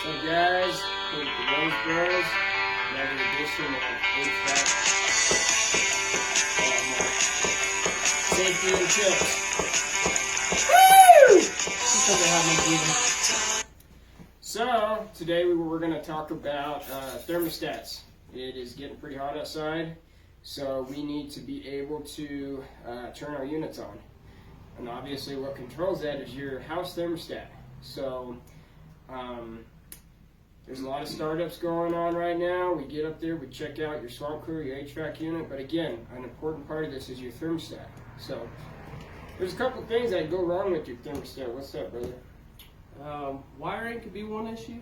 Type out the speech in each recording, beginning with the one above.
So guys, with the Rose Bros, another edition of HVAC. Safety and chips. Woo! Because they have me breathing. So today we're going to talk about thermostats. It is getting pretty hot outside, so we need to be able to turn our units on. And obviously what controls that is your house thermostat. So there's a lot of startups going on right now. We get up there, we check out your swamp cooler, your HVAC unit, but again, an important part of this is your thermostat. So there's a couple things that go wrong with your thermostat. What's up, brother? Wiring could be one issue.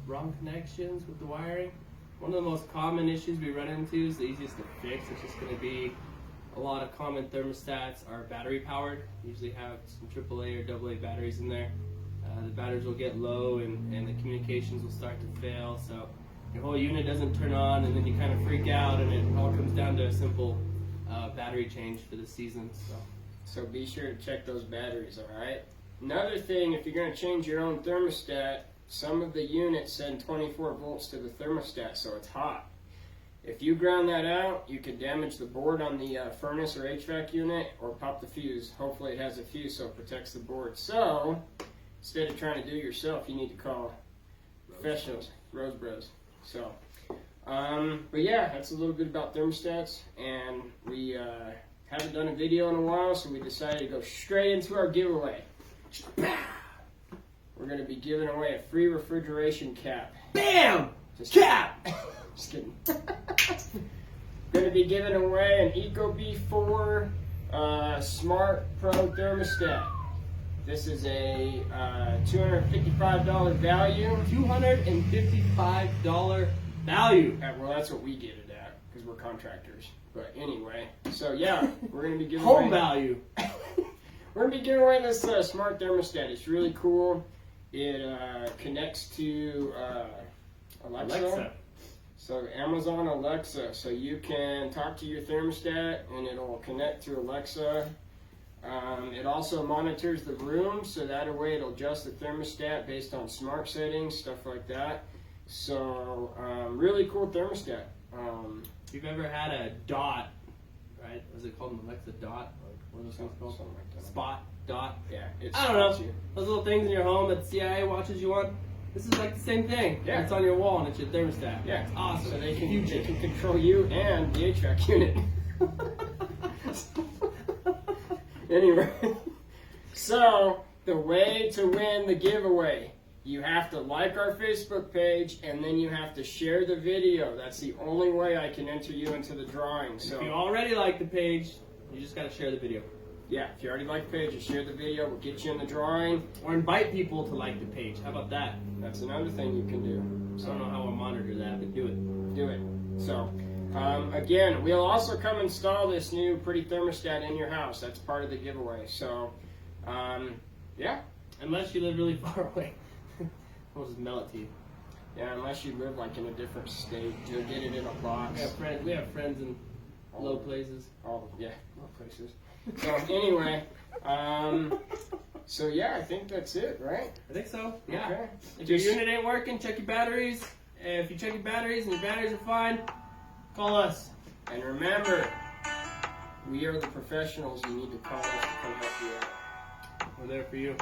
Wrong connections with the wiring. One of the most common issues we run into is the easiest to fix. It's just going to be a lot of common thermostats are battery powered. Usually have some AAA or AA batteries in there. The batteries will get low and the communications will start to fail. So your whole unit doesn't turn on, and then you kind of freak out, and it all comes down to a simple battery change for the season. So be sure to check those batteries, all right? Another thing, if you're going to change your own thermostat, some of the units send 24 volts to the thermostat, so it's hot. If you ground that out, you could damage the board on the furnace or HVAC unit, or pop the fuse. Hopefully it has a fuse so it protects the board. So instead of trying to do it yourself, you need to call professionals, Rose Bros. So, but yeah, that's a little bit about thermostats, and we haven't done a video in a while, so we decided to go straight into our giveaway. We're going to be giving away a free refrigeration cap. Bam! Just Cap! Just kidding. Going to be giving away an Ecobee 4 Smart Pro thermostat. This is a $255 value. $255 value. Well, that's what we get it at because we're contractors. But anyway, so yeah, we're going to be giving Home away. value. We're going to be giving away this smart thermostat. It's really cool. It connects to Alexa. So Amazon Alexa. So you can talk to your thermostat and it'll connect to Alexa. It also monitors the room, so that way it'll adjust the thermostat based on smart settings, stuff like that. So really cool thermostat. If you've ever had a dot, right? Was it called an Alexa dot? Or what was it called? Something like that. Spot dot. Yeah, I don't know. You. Those little things in your home that CIA watches you on. This is like the same thing. Yeah. It's on your wall and it's your thermostat. Yeah, It's awesome. So they can control you and the HVAC unit. Anyway, so the way to win the giveaway, you have to like our Facebook page and then you have to share the video. That's the only way I can enter you into the drawing. So if you already like the page, you just got to share the video. yeah, if you already like the page, you share the video, we'll get you in the drawing. Or invite people to like the page. How about that? That's another thing you can do. I don't know how we'll monitor that, but do it. Do it. So, again, we'll also come install this new pretty thermostat in your house. That's part of the giveaway. So, yeah. Unless you live really far away. We'll just mail it to you. Yeah, unless you live like in a different state, you'll get it in a box. We have friends in low places. Low places. So anyway, so yeah, I think that's it, right? I think so. Yeah. Okay. If your unit ain't working, check your batteries. And if you check your batteries and your batteries are fine, call us. And remember, we are the professionals. You need to call us to come help you out. We're there for you.